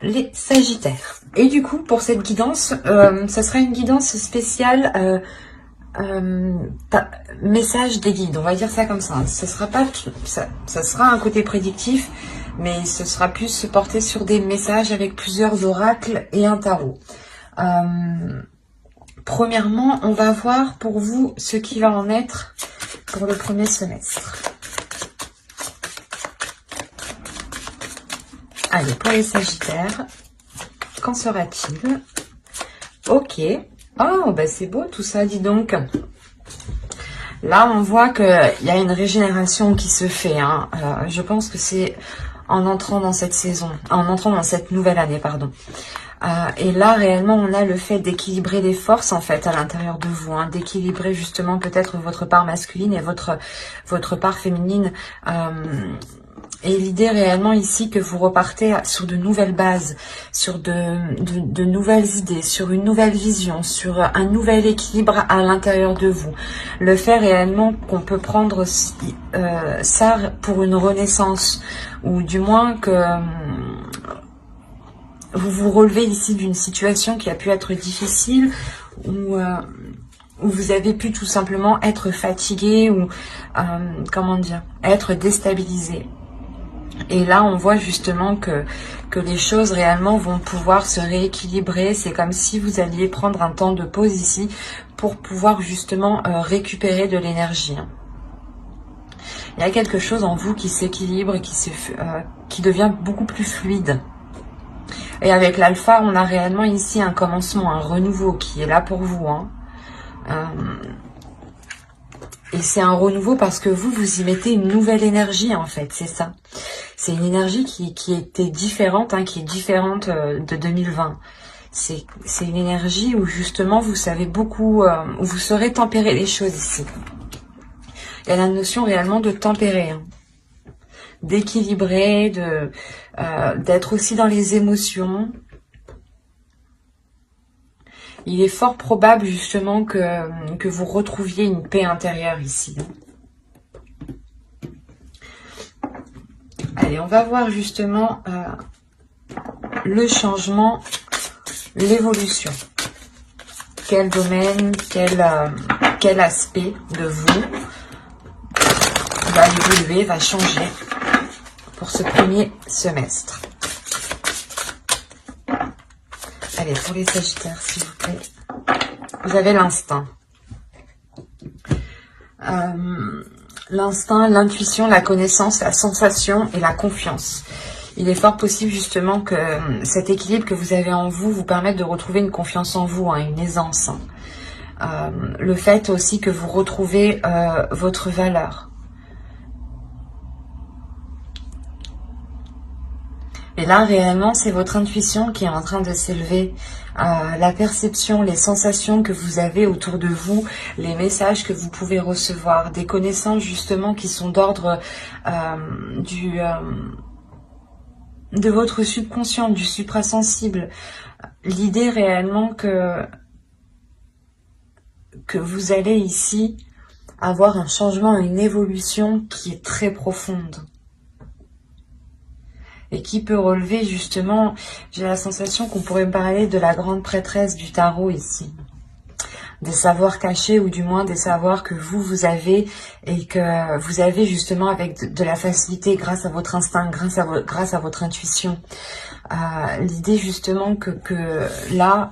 les Sagittaires. Et du coup, pour cette guidance, ça sera une guidance spéciale message des guides, on va dire ça comme ça. Ce sera pas, ça sera un côté prédictif, mais ce sera plus porté sur des messages avec plusieurs oracles et un tarot. Premièrement, on va voir pour vous ce qui va en être pour le premier semestre. Allez, pour les Sagittaires, qu'en sera-t-il? Ok. Oh, bah c'est beau tout ça, dis donc. Là, on voit qu'il y a une régénération qui se fait. Hein. Je pense que c'est en entrant dans cette saison, en entrant dans cette nouvelle année, pardon. Et là, réellement, on a le fait d'équilibrer les forces, en fait, à l'intérieur de vous. Hein, d'équilibrer, justement, peut-être votre part masculine et votre part féminine. Et l'idée réellement ici que vous repartez sur de nouvelles bases, sur de nouvelles idées, sur une nouvelle vision, sur un nouvel équilibre à l'intérieur de vous. Le fait réellement qu'on peut prendre ça pour une renaissance, ou du moins que vous vous relevez ici d'une situation qui a pu être difficile, ou où vous avez pu tout simplement être fatigué, ou comment dire, être déstabilisé. Et là, on voit justement que les choses réellement vont pouvoir se rééquilibrer. C'est comme si vous alliez prendre un temps de pause ici pour pouvoir justement récupérer de l'énergie. Il y a quelque chose en vous qui s'équilibre et qui devient beaucoup plus fluide. Et avec l'alpha, on a réellement ici un commencement, un renouveau qui est là pour vous. Hein. Et c'est un renouveau parce que vous y mettez une nouvelle énergie, en fait, c'est ça. C'est une énergie qui était différente, hein, qui est différente de 2020. C'est une énergie où justement vous savez beaucoup, où vous saurez tempérer les choses ici. Il y a la notion réellement de tempérer, hein, d'équilibrer, d'être aussi dans les émotions. Il est fort probable justement que vous retrouviez une paix intérieure ici. Allez, on va voir justement le changement, l'évolution. Quel domaine, quel aspect de vous va évoluer, va changer pour ce premier semestre. Allez, pour les Sagittaires, s'il vous plaît. Vous avez l'instinct. L'instinct, l'intuition, la connaissance, la sensation et la confiance. Il est fort possible justement que cet équilibre que vous avez en vous vous permette de retrouver une confiance en vous, hein, une aisance. Hein. Le fait aussi que vous retrouvez votre valeur. Et là, réellement, c'est votre intuition qui est en train de s'élever. La perception, les sensations que vous avez autour de vous, les messages que vous pouvez recevoir, des connaissances justement qui sont d'ordre de votre subconscient, du suprasensible. L'idée réellement que vous allez ici avoir un changement, une évolution qui est très profonde. Et qui peut relever justement, j'ai la sensation qu'on pourrait parler de la grande prêtresse du tarot ici. Des savoirs cachés, ou du moins des savoirs que vous avez, et que vous avez justement avec de la facilité grâce à votre instinct, grâce à votre intuition. L'idée justement que là,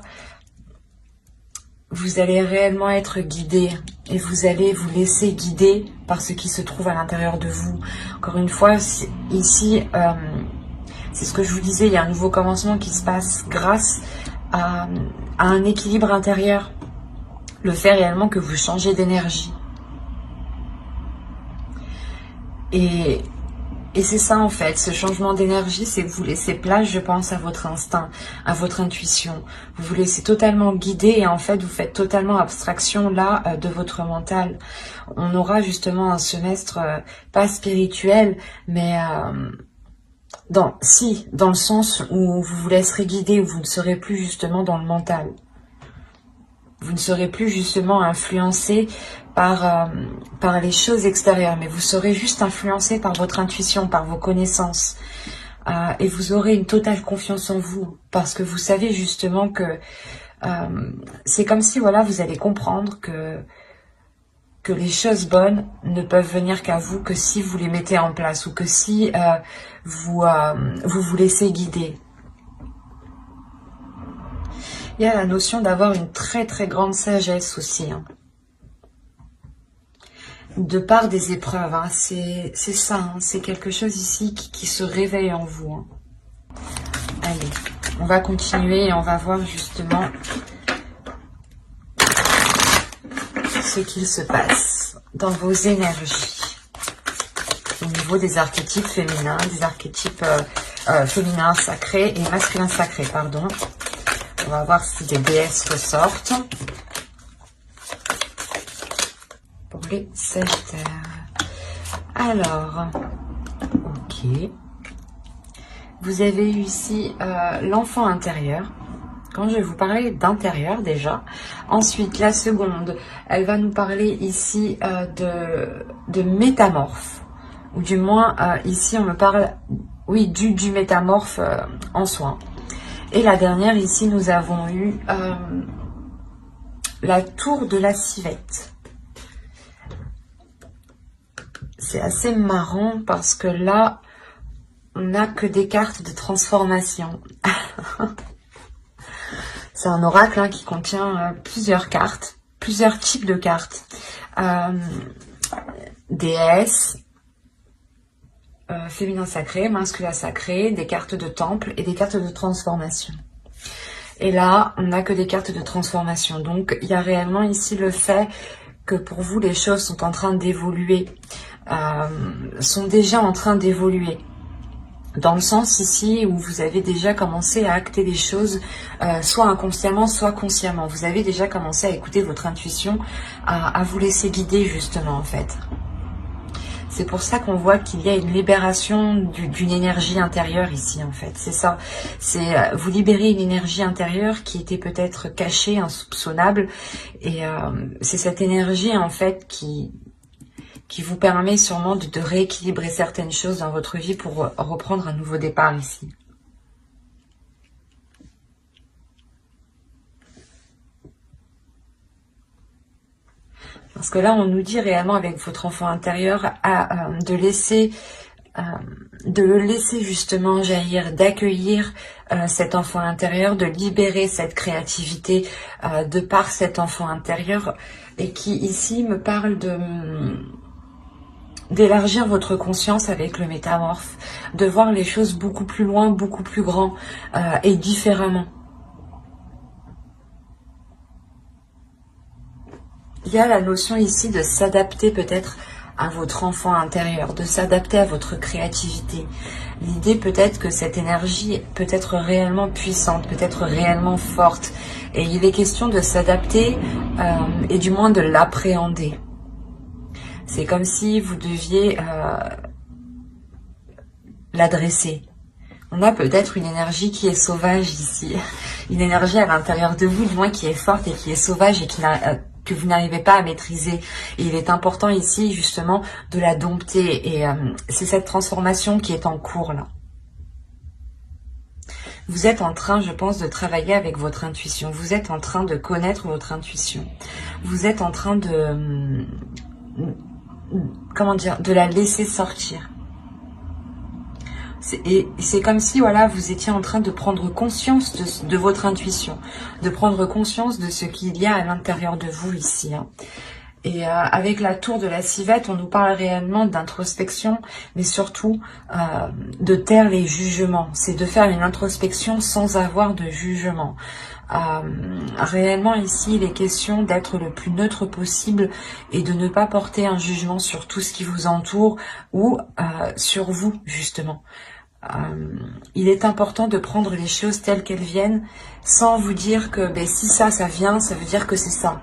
vous allez réellement être guidé, et vous allez vous laisser guider par ce qui se trouve à l'intérieur de vous. Encore une fois, ici... c'est ce que je vous disais, il y a un nouveau commencement qui se passe grâce à un équilibre intérieur. Le fait réellement que vous changez d'énergie. Et c'est ça en fait, ce changement d'énergie, c'est que vous laissez place, je pense, à votre instinct, à votre intuition. Vous vous laissez totalement guider et en fait, vous faites totalement abstraction là de votre mental. On aura justement un semestre pas spirituel, mais... dans le sens où vous vous laisserez guider, où vous ne serez plus justement dans le mental. Vous ne serez plus justement influencé par les choses extérieures, mais vous serez juste influencé par votre intuition, par vos connaissances. et vous aurez une totale confiance en vous parce que vous savez justement que c'est comme si voilà vous allez comprendre que les choses bonnes ne peuvent venir qu'à vous que si vous les mettez en place ou que si vous vous laissez guider. Il y a la notion d'avoir une très très grande sagesse aussi, hein. De part des épreuves, hein. C'est ça, hein. C'est quelque chose ici qui se réveille en vous, hein. Allez, on va continuer et on va voir justement ce qu'il se passe dans vos énergies au niveau des archétypes féminins, des archétypes féminins sacrés et masculins sacrés, pardon. On va voir si des déesses ressortent pour les Sagittaires. Alors, ok. Vous avez eu ici l'enfant intérieur. Quand je vais vous parler d'intérieur déjà. Ensuite, la seconde, elle va nous parler ici de métamorphe. Ou du moins, ici, on me parle, oui, du métamorphe en soi. Et la dernière, ici, nous avons eu la tour de la civette. C'est assez marrant parce que là, on n'a que des cartes de transformation. C'est un oracle hein, qui contient plusieurs cartes, plusieurs types de cartes. Déesse, féminin sacré, masculin sacré, des cartes de temple et des cartes de transformation. Et là, on n'a que des cartes de transformation. Donc, il y a réellement ici le fait que pour vous, les choses sont en train d'évoluer, sont déjà en train d'évoluer. Dans le sens ici où vous avez déjà commencé à acter les choses, soit inconsciemment, soit consciemment. Vous avez déjà commencé à écouter votre intuition, à vous laisser guider justement en fait. C'est pour ça qu'on voit qu'il y a une libération d'une énergie intérieure ici en fait. C'est ça. C'est vous libérez une énergie intérieure qui était peut-être cachée, insoupçonnable. Et c'est cette énergie en fait qui vous permet sûrement de rééquilibrer certaines choses dans votre vie pour reprendre un nouveau départ ici. Parce que là, on nous dit réellement avec votre enfant intérieur de le laisser justement jaillir, d'accueillir cet enfant intérieur, de libérer cette créativité de par cet enfant intérieur et qui ici me parle d'élargir votre conscience avec le métamorphe, de voir les choses beaucoup plus loin, beaucoup plus grand et différemment. Il y a la notion ici de s'adapter peut-être à votre enfant intérieur, de s'adapter à votre créativité. L'idée peut-être que cette énergie peut être réellement puissante, peut être réellement forte. Et il est question de s'adapter et du moins de l'appréhender. C'est comme si vous deviez l'adresser. On a peut-être une énergie qui est sauvage ici. Une énergie à l'intérieur de vous, du moins qui est forte et qui est sauvage et que vous n'arrivez pas à maîtriser. Et il est important ici justement de la dompter. Et c'est cette transformation qui est en cours là. Vous êtes en train, je pense, de travailler avec votre intuition. Vous êtes en train de connaître votre intuition. Vous êtes en train de... comment dire, de la laisser sortir. Et c'est comme si voilà, vous étiez en train de prendre conscience de votre intuition, de prendre conscience de ce qu'il y a à l'intérieur de vous ici. Hein. Et avec la tour de la civette, on nous parle réellement d'introspection, mais surtout de taire les jugements. C'est de faire une introspection sans avoir de jugement. Réellement ici, il est question d'être le plus neutre possible et de ne pas porter un jugement sur tout ce qui vous entoure ou sur vous justement. Il est important de prendre les choses telles qu'elles viennent sans vous dire que ben, si ça vient, ça veut dire que c'est ça.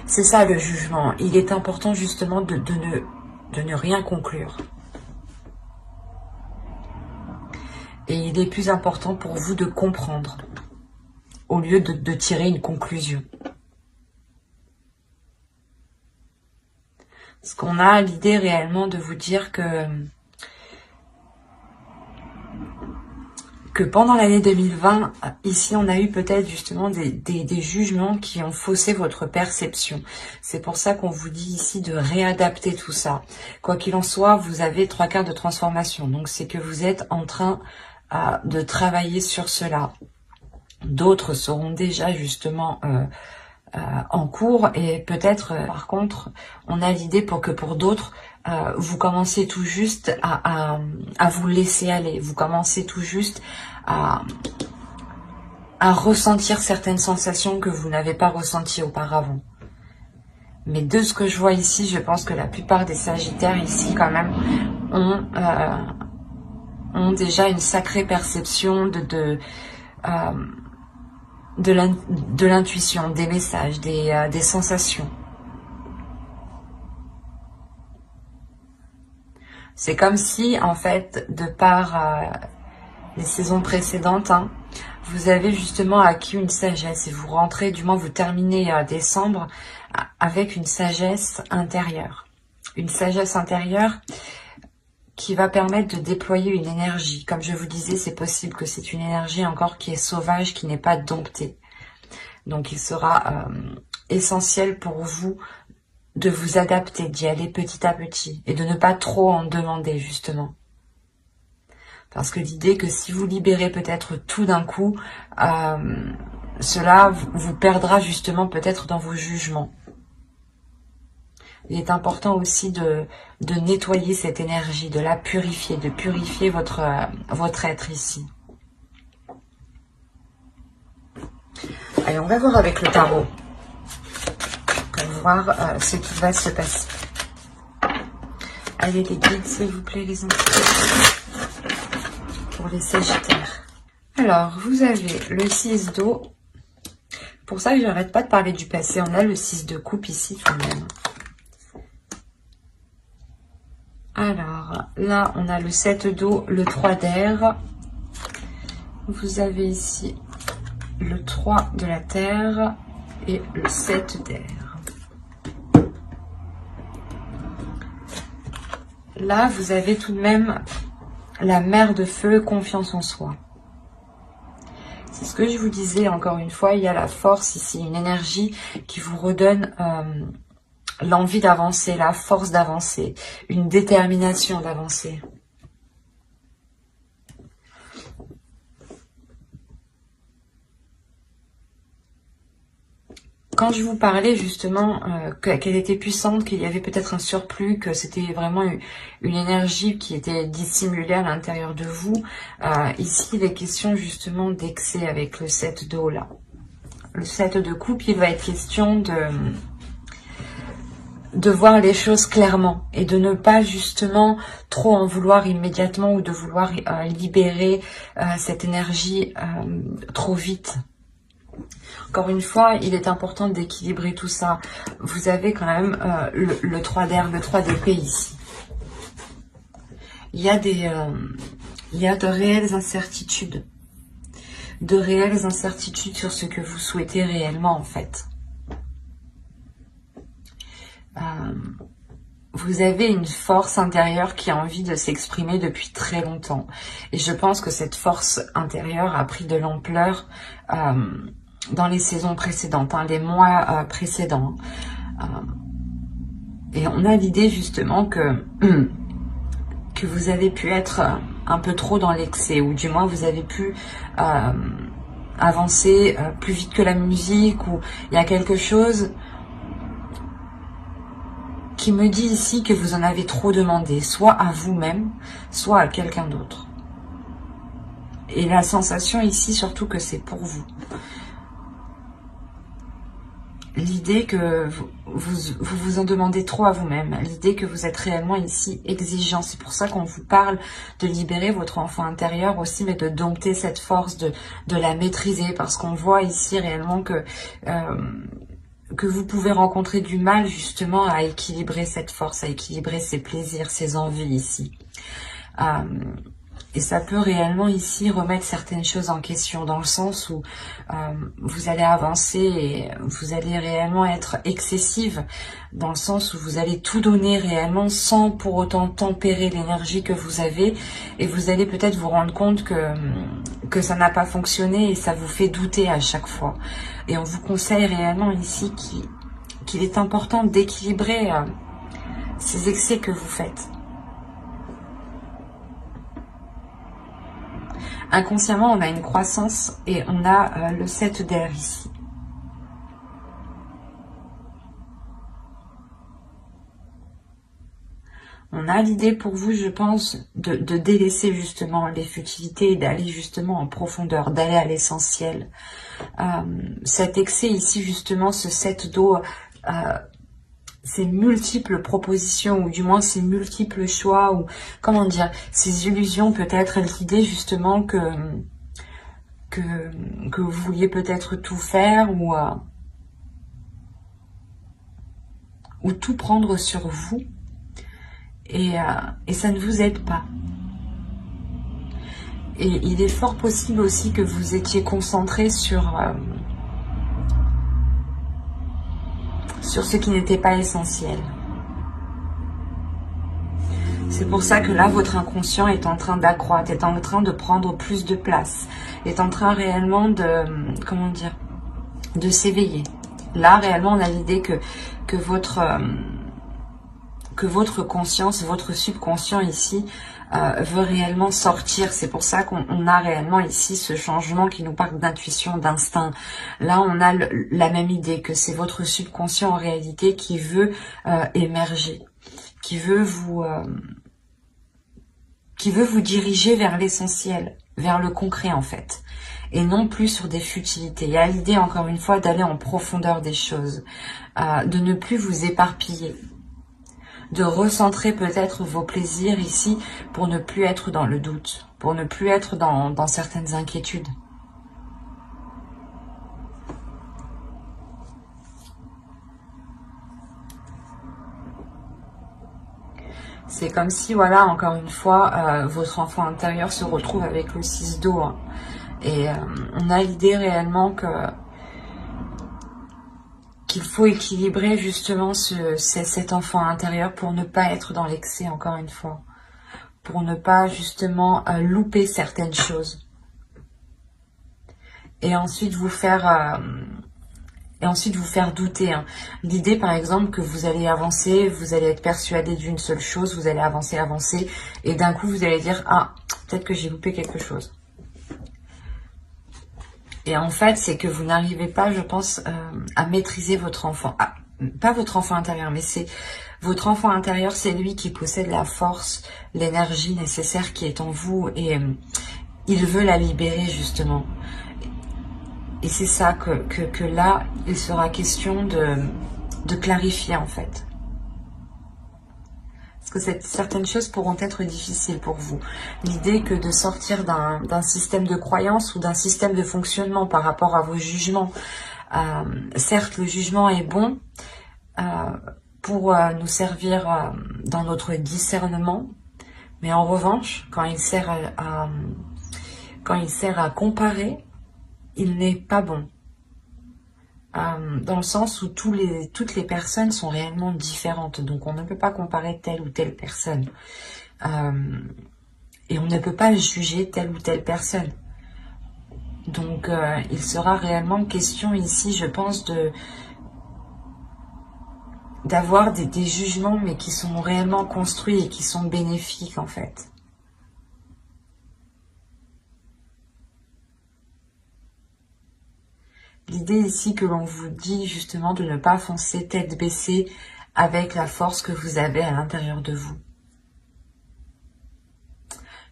C'est ça le jugement. Il est important justement de ne rien conclure. Et il est plus important pour vous de comprendre au lieu de tirer une conclusion. Parce qu'on a l'idée réellement de vous dire que que pendant l'année 2020, ici on a eu peut-être justement des jugements qui ont faussé votre perception. C'est pour ça qu'on vous dit ici de réadapter tout ça. Quoi qu'il en soit, vous avez 3/4 de transformation. Donc c'est que vous êtes en train de travailler sur cela. D'autres seront déjà justement en cours et peut-être par contre on a l'idée pour d'autres vous commencez tout juste à vous laisser aller, vous commencez tout juste à ressentir certaines sensations que vous n'avez pas ressenties auparavant. Mais de ce que je vois ici, je pense que la plupart des Sagittaires ici quand même ont déjà une sacrée perception de l'intuition, des messages, des sensations. C'est comme si, en fait, de par les saisons précédentes, vous avez justement acquis une sagesse et vous rentrez, du moins vous terminez décembre avec une sagesse intérieure. Une sagesse intérieure qui va permettre de déployer une énergie. Comme je vous disais, c'est possible que c'est une énergie encore qui est sauvage, qui n'est pas domptée. Donc il sera essentiel pour vous de vous adapter, d'y aller petit à petit et de ne pas trop en demander justement. Parce que l'idée que si vous libérez peut-être tout d'un coup, cela vous perdra justement peut-être dans vos jugements. Il est important aussi de nettoyer cette énergie, de la purifier, de purifier votre être ici. Allez, on va voir avec le tarot. On va voir ce qui va se passer. Allez les guides, s'il vous plaît, les entités. Pour les Sagittaires. Alors, vous avez le 6 d'eau. Pour ça que j'arrête pas de parler du passé. On a le 6 de coupe ici tout de même. Alors, là, on a le 7 d'eau, le 3 d'air. Vous avez ici le 3 de la terre et le 7 d'air. Là, vous avez tout de même la mer de feu, confiance en soi. C'est ce que je vous disais, encore une fois, il y a la force ici, une énergie qui vous redonne l'envie d'avancer, la force d'avancer, une détermination d'avancer. Quand je vous parlais justement qu'elle était puissante, qu'il y avait peut-être un surplus, que c'était vraiment une énergie qui était dissimulée à l'intérieur de vous, ici il est question justement d'excès avec le 7 d'eau là. Le 7 de coupe, il va être question de voir les choses clairement et de ne pas justement trop en vouloir immédiatement ou de vouloir libérer cette énergie trop vite. Encore une fois, il est important d'équilibrer tout ça. Vous avez quand même le 3 d'air, le 3 d'épée ici. Il y a de réelles incertitudes. De réelles incertitudes sur ce que vous souhaitez réellement en fait. Vous avez une force intérieure qui a envie de s'exprimer depuis très longtemps. Et je pense que cette force intérieure a pris de l'ampleur dans les saisons précédentes, les mois précédents. Et on a l'idée justement que vous avez pu être un peu trop dans l'excès, ou du moins vous avez pu avancer plus vite que la musique, ou il y a quelque chose qui me dit ici que vous en avez trop demandé, soit à vous-même, soit à quelqu'un d'autre. Et la sensation ici, surtout que c'est pour vous. L'idée que vous en demandez trop à vous-même, l'idée que vous êtes réellement ici exigeant. C'est pour ça qu'on vous parle de libérer votre enfant intérieur aussi, mais de dompter cette force, de la maîtriser, parce qu'on voit ici réellement que vous pouvez rencontrer du mal justement à équilibrer cette force, à équilibrer ses plaisirs, ses envies ici. Et ça peut réellement ici remettre certaines choses en question, dans le sens où vous allez avancer et vous allez réellement être excessive, dans le sens où vous allez tout donner réellement sans pour autant tempérer l'énergie que vous avez, et vous allez peut-être vous rendre compte que ça n'a pas fonctionné et ça vous fait douter à chaque fois. Et on vous conseille réellement ici qu'il est important d'équilibrer ces excès que vous faites. Inconsciemment, on a une croissance et on a le 7 d'air ici. On a l'idée pour vous, je pense, de délaisser justement les futilités et d'aller justement en profondeur, d'aller à l'essentiel. Cet excès ici, justement, ce 7 d'eau, ces multiples propositions, ou du moins ces multiples choix, ou comment dire, ces illusions, peut-être l'idée justement que vous vouliez peut-être tout faire, ou tout prendre sur vous, et ça ne vous aide pas. Et il est fort possible aussi que vous étiez concentré sur ce qui n'était pas essentiel. C'est pour ça que là, votre inconscient est en train d'accroître, est en train de prendre plus de place, est en train réellement de, comment dire, de s'éveiller. Là, réellement, on a l'idée que votre conscience, votre subconscient ici, veut réellement sortir. C'est pour ça qu'on a réellement ici ce changement qui nous parle d'intuition, d'instinct. Là, on a la même idée que c'est votre subconscient en réalité qui veut émerger, qui veut vous diriger vers l'essentiel, vers le concret en fait, et non plus sur des futilités. Il y a l'idée encore une fois d'aller en profondeur des choses, de ne plus vous éparpiller, de recentrer peut-être vos plaisirs ici pour ne plus être dans le doute, pour ne plus être dans certaines inquiétudes. C'est comme si, voilà, encore une fois, votre enfant intérieur se retrouve avec le 6 d'eau. Hein. Et on a l'idée réellement qu'il faut équilibrer justement cet enfant intérieur pour ne pas être dans l'excès, encore une fois. Pour ne pas justement louper certaines choses. Et ensuite vous faire douter. Hein. L'idée, par exemple, que vous allez avancer, vous allez être persuadé d'une seule chose, vous allez avancer, et d'un coup, vous allez dire « Ah, peut-être que j'ai loupé quelque chose. » Et en fait, c'est que vous n'arrivez pas, je pense, à maîtriser votre enfant. Ah, pas votre enfant intérieur, mais c'est votre enfant intérieur, c'est lui qui possède la force, l'énergie nécessaire qui est en vous, et il veut la libérer, justement. Et c'est ça que là, il sera question de clarifier en fait. Parce que certaines choses pourront être difficiles pour vous. L'idée que de sortir d'un système de croyance ou d'un système de fonctionnement par rapport à vos jugements. Certes, le jugement est bon pour nous servir dans notre discernement, mais en revanche, quand il sert à comparer, il n'est pas bon. Dans le sens où toutes les personnes sont réellement différentes. Donc on ne peut pas comparer telle ou telle personne. Et on ne peut pas juger telle ou telle personne. Donc il sera réellement question ici, je pense, d'avoir des jugements, mais qui sont réellement construits et qui sont bénéfiques en fait. L'idée ici que l'on vous dit justement de ne pas foncer tête baissée avec la force que vous avez à l'intérieur de vous.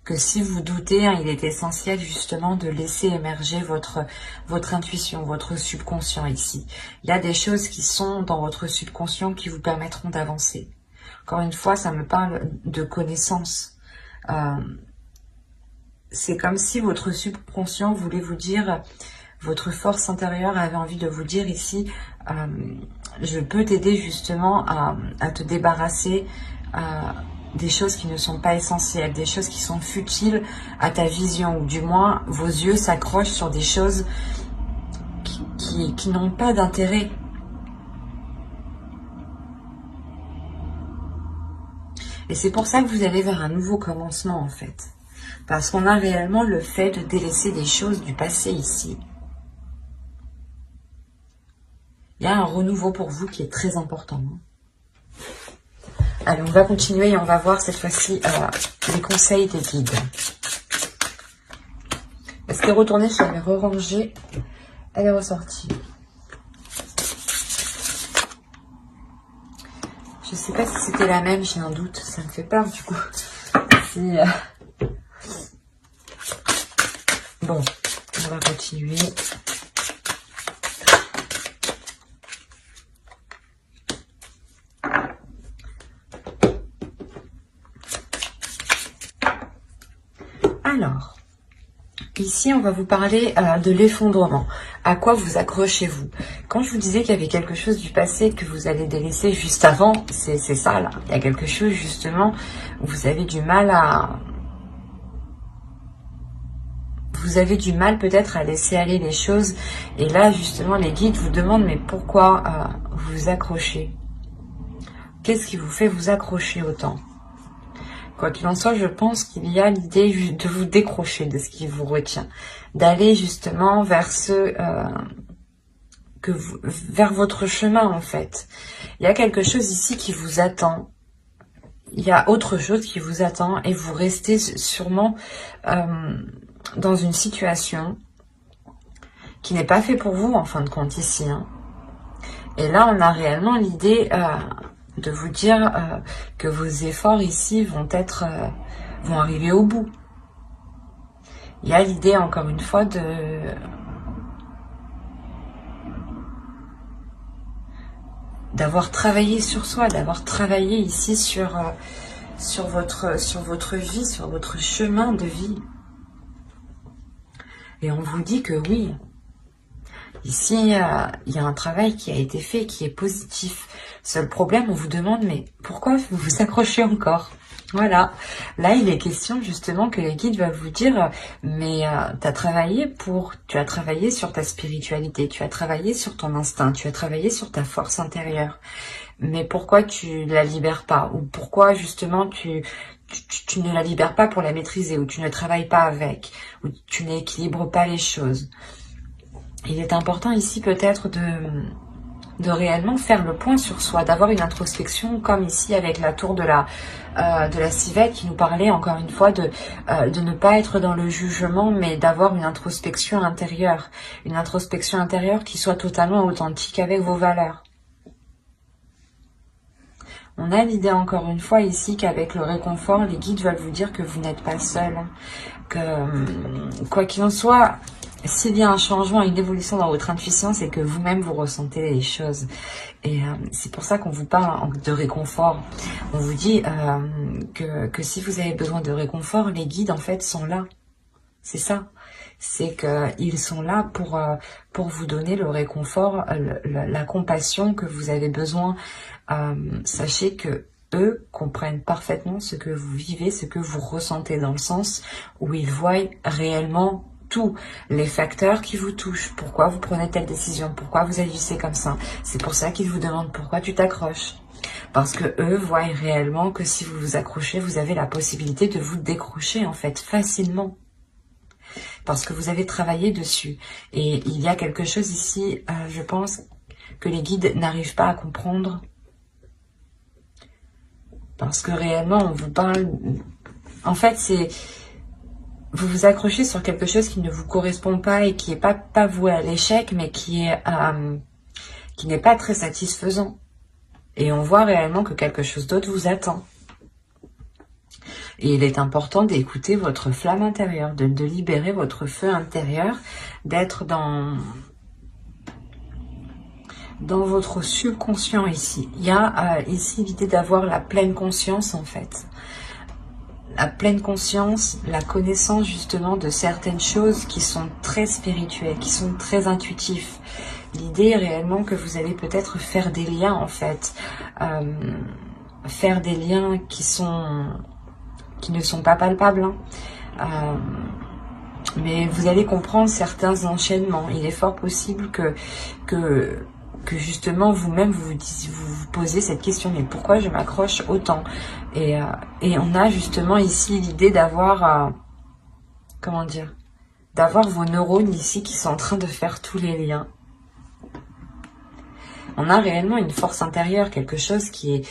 Que si vous doutez, hein, il est essentiel justement de laisser émerger votre intuition, votre subconscient ici. Il y a des choses qui sont dans votre subconscient qui vous permettront d'avancer. Encore une fois, ça me parle de connaissance. C'est comme si votre subconscient voulait vous dire... Votre force intérieure avait envie de vous dire ici, je peux t'aider justement à te débarrasser des choses qui ne sont pas essentielles, des choses qui sont futiles à ta vision, ou du moins vos yeux s'accrochent sur des choses qui n'ont pas d'intérêt. Et c'est pour ça que vous allez vers un nouveau commencement en fait. Parce qu'on a réellement le fait de délaisser des choses du passé ici. Il y a un renouveau pour vous qui est très important. Allez, on va continuer et on va voir cette fois-ci les conseils des guides. Est-ce qu'elle est retournée? Je l'avais re-rangée. Elle est ressortie. Je sais pas si c'était la même, j'ai un doute. Ça me fait peur du coup. Si, bon, on va continuer. Alors, ici, on va vous parler de l'effondrement. À quoi vous accrochez-vous? Quand je vous disais qu'il y avait quelque chose du passé que vous allez délaisser juste avant, c'est ça là. Il y a quelque chose justement où vous avez du mal à... Vous avez du mal peut-être à laisser aller les choses. Et là, justement, les guides vous demandent, mais pourquoi vous accrochez? Qu'est-ce qui vous fait vous accrocher autant? Quoi qu'il en soit, je pense qu'il y a l'idée de vous décrocher de ce qui vous retient. D'aller justement vers vers votre chemin en fait. Il y a quelque chose ici qui vous attend. Il y a autre chose qui vous attend et vous restez sûrement dans une situation qui n'est pas faite pour vous en fin de compte ici. Hein. Et là, on a réellement l'idée de vous dire que vos efforts ici vont arriver au bout. Il y a l'idée encore une fois d'avoir travaillé sur soi, d'avoir travaillé ici sur votre vie, sur votre chemin de vie. Et on vous dit que oui, ici, il y a un travail qui a été fait, qui est positif. Seul problème, on vous demande, mais pourquoi vous vous accrochez encore? Voilà. Là, il est question justement que les guides vont vous dire, mais tu as travaillé sur ta spiritualité, tu as travaillé sur ton instinct, tu as travaillé sur ta force intérieure. Mais pourquoi tu la libères pas? Ou pourquoi justement tu ne la libères pas pour la maîtriser, ou tu ne travailles pas avec, ou tu n'équilibres pas les choses? Il est important ici peut-être de réellement faire le point sur soi, d'avoir une introspection comme ici avec la tour de la civette qui nous parlait encore une fois de ne pas être dans le jugement, mais d'avoir une introspection intérieure qui soit totalement authentique avec vos valeurs. On a l'idée encore une fois ici qu'avec le réconfort, les guides veulent vous dire que vous n'êtes pas seul, que quoi qu'il en soit, s'il y a un changement, une évolution dans votre intuition, c'est que vous-même vous ressentez les choses. Et c'est pour ça qu'on vous parle de réconfort. On vous dit que si vous avez besoin de réconfort, les guides en fait sont là. C'est ça. C'est qu'ils sont là pour vous donner le réconfort, la compassion que vous avez besoin. Sachez que eux comprennent parfaitement ce que vous vivez, ce que vous ressentez, dans le sens où ils voient réellement tous les facteurs qui vous touchent. Pourquoi vous prenez telle décision? Pourquoi vous agissez comme ça? C'est pour ça qu'ils vous demandent pourquoi tu t'accroches. Parce que eux voient réellement que si vous vous accrochez, vous avez la possibilité de vous décrocher en fait facilement. Parce que vous avez travaillé dessus. Et il y a quelque chose ici, je pense, que les guides n'arrivent pas à comprendre. Parce que réellement, on vous parle... En fait, c'est... Vous vous accrochez sur quelque chose qui ne vous correspond pas et qui n'est pas voué à l'échec, mais qui n'est pas très satisfaisant. Et on voit réellement que quelque chose d'autre vous attend. Et il est important d'écouter votre flamme intérieure, de libérer votre feu intérieur, d'être dans votre subconscient ici. Il y a ici l'idée d'avoir la pleine conscience en fait. La pleine conscience, la connaissance justement de certaines choses qui sont très spirituelles, qui sont très intuitives. L'idée est réellement que vous allez peut-être faire des liens en fait faire des liens qui ne sont pas palpables, hein. Mais vous allez comprendre certains enchaînements. Il est fort possible que justement vous-même vous posez cette question, mais pourquoi je m'accroche autant, et on a justement ici l'idée d'avoir, comment dire, d'avoir vos neurones ici qui sont en train de faire tous les liens. On a réellement une force intérieure, quelque chose qui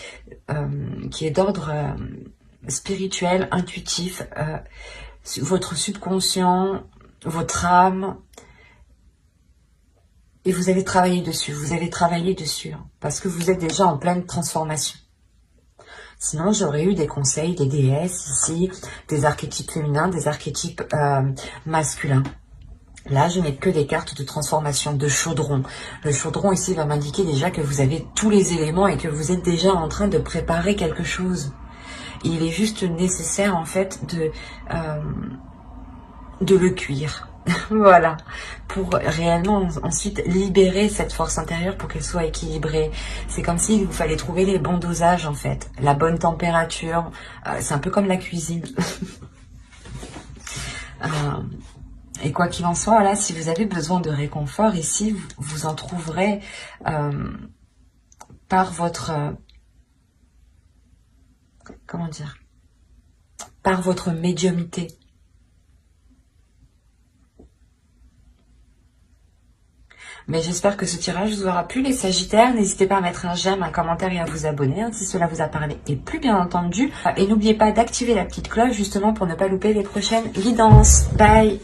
est d'ordre spirituel, intuitif, votre subconscient, votre âme. Et vous allez travailler dessus, hein, parce que vous êtes déjà en pleine transformation. Sinon, j'aurais eu des conseils, des déesses ici, des archétypes féminins, des archétypes masculins. Là, je n'ai que des cartes de transformation, de chaudron. Le chaudron ici va m'indiquer déjà que vous avez tous les éléments et que vous êtes déjà en train de préparer quelque chose. Il est juste nécessaire, en fait, de le cuire. Voilà, pour réellement ensuite libérer cette force intérieure pour qu'elle soit équilibrée. C'est comme s'il vous fallait trouver les bons dosages, en fait, la bonne température. C'est un peu comme la cuisine. Et quoi qu'il en soit, là, si vous avez besoin de réconfort ici, vous en trouverez par votre comment dire, par votre médiumnité. Mais j'espère que ce tirage vous aura plu, les Sagittaires. N'hésitez pas à mettre un j'aime, un commentaire et à vous abonner, hein, si cela vous a parlé. Et plus bien entendu. Et n'oubliez pas d'activer la petite cloche justement pour ne pas louper les prochaines guidances. Bye!